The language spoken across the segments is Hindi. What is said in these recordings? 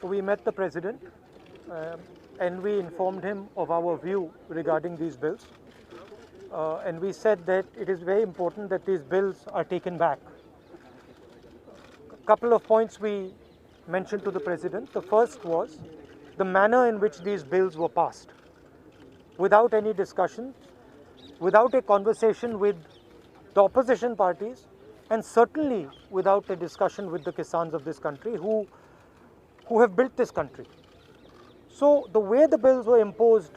we met the President and we informed him of our view regarding these bills. And we said that it is very important that these bills are taken back. A couple of points we mentioned to the President. The first was the manner in which these bills were passed. Without any discussion, without a conversation with the opposition parties, and certainly without a discussion with the Kisans of this country who have built this country. So the way the bills were imposed,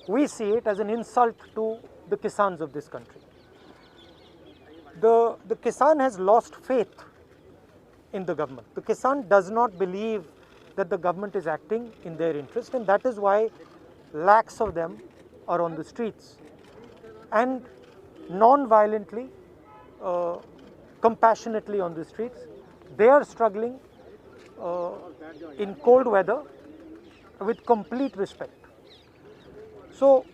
we see it as an insult to the Kisans of this country. The Kisan has lost faith in the government. The Kisan does not believe that the government is acting in their interest, and that is why lakhs of them are on the streets. And non-violently, compassionately on the streets. They are struggling in cold weather with complete respect. So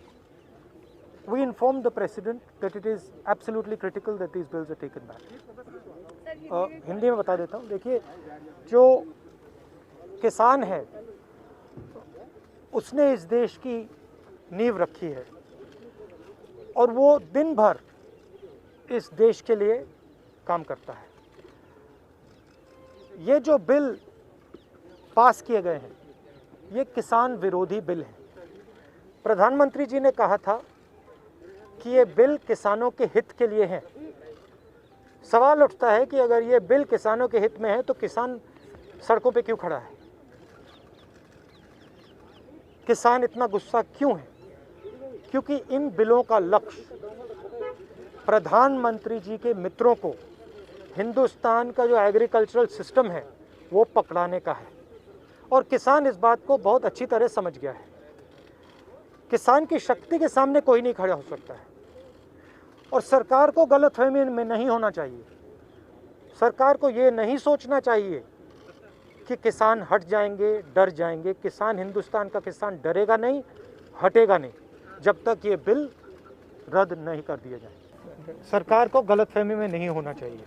we informed the President that it is absolutely critical that these bills are taken back. Hindi में बता देता हूँ. देखिए, जो किसान है उसने इस देश की नींव रखी है और वो दिन भर इस देश के लिए काम करता है. ये जो बिल पास किए गए हैं ये किसान विरोधी बिल हैं. प्रधानमंत्री जी ने कहा था कि ये बिल किसानों के हित के लिए हैं. सवाल उठता है कि अगर ये बिल किसानों के हित में है तो किसान सड़कों पे क्यों खड़ा है? किसान इतना गुस्सा क्यों है? क्योंकि इन बिलों का लक्ष्य प्रधानमंत्री जी के मित्रों को हिंदुस्तान का जो एग्रीकल्चरल सिस्टम है वो पकड़ाने का है. और किसान इस बात को बहुत अच्छी तरह समझ गया है. किसान की शक्ति के सामने कोई नहीं खड़ा हो सकता है. और सरकार को गलतफहमी में नहीं होना चाहिए. सरकार को ये नहीं सोचना चाहिए कि किसान हट जाएंगे, डर जाएंगे. किसान, हिंदुस्तान का किसान डरेगा नहीं, हटेगा नहीं जब तक ये बिल रद्द नहीं कर दिया जाए. सरकार को गलतफहमी में नहीं होना चाहिए.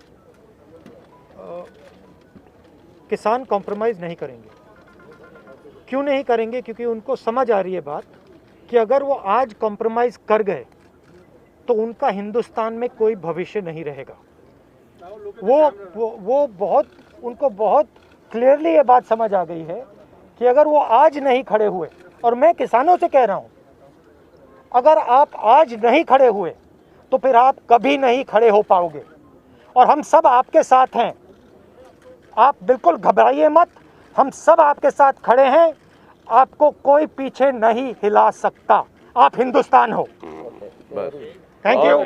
किसान कॉम्प्रोमाइज़ नहीं करेंगे. क्यों नहीं करेंगे? क्योंकि उनको समझ आ रही है बात कि अगर वो आज कॉम्प्रोमाइज़ कर गए तो उनका हिंदुस्तान में कोई भविष्य नहीं रहेगा. उनको बहुत क्लियरली ये बात समझ आ गई है कि अगर वो आज नहीं खड़े हुए, और मैं किसानों से कह रहा हूँ, अगर आप आज नहीं खड़े हुए तो फिर आप कभी नहीं खड़े हो पाओगे. और हम सब आपके साथ हैं. आप बिल्कुल घबराइए मत. हम सब आपके साथ खड़े हैं. आपको कोई पीछे नहीं हिला सकता. आप हिंदुस्तान हो. Thank you.